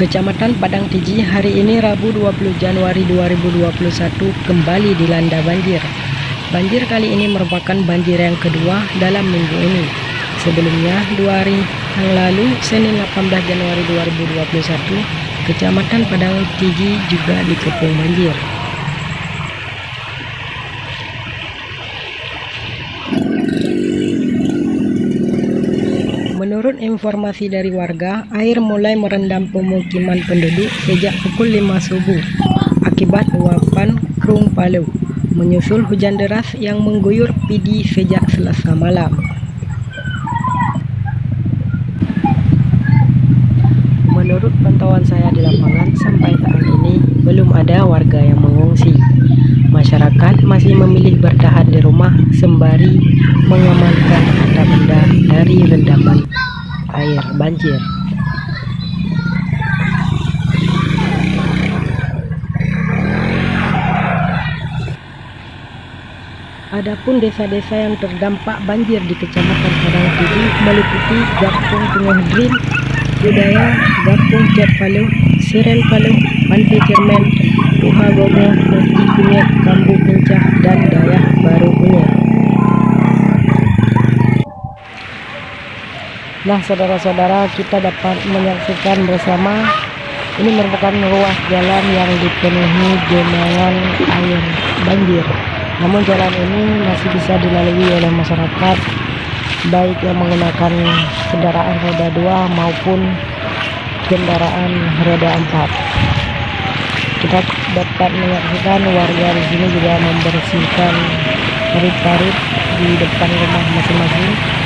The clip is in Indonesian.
Kecamatan Padang Tiji hari ini Rabu 20 Januari 2021 kembali dilanda banjir. Banjir kali ini merupakan banjir yang kedua dalam minggu ini. Sebelumnya 2 hari yang lalu Senin 18 Januari 2021 Kecamatan Padang Tiji juga dikepung banjir. Menurut informasi dari warga, air mulai merendam pemukiman penduduk sejak pukul 5 subuh akibat luapan Krung Palu, menyusul hujan deras yang mengguyur Pidi sejak Selasa malam. Menurut pantauan saya di lapangan, sampai saat ini belum ada warga yang mengungsi. Masyarakat masih memilih bertahan di rumah sembari mengamankan harta benda dari rendaman air banjir. Adapun desa-desa yang terdampak banjir di Kecamatan Padang Tiji meliputi Gapung Tengah Drin, Budaya, Gapung Cat Palu, Siren Palu, Pantai Cermen, Tuha Gogo, Mesti Kunyit, Kambu Kencah, dan Dayah Baru Kunyit. Nah, saudara-saudara, kita dapat menyaksikan bersama ini merupakan ruas jalan yang dipenuhi genangan air banjir. Namun jalan ini masih bisa dilalui oleh masyarakat, baik yang menggunakan kendaraan roda 2 maupun kendaraan roda 4. Kita dapat menyaksikan warga di sini juga membersihkan parit-parit di depan rumah masing-masing.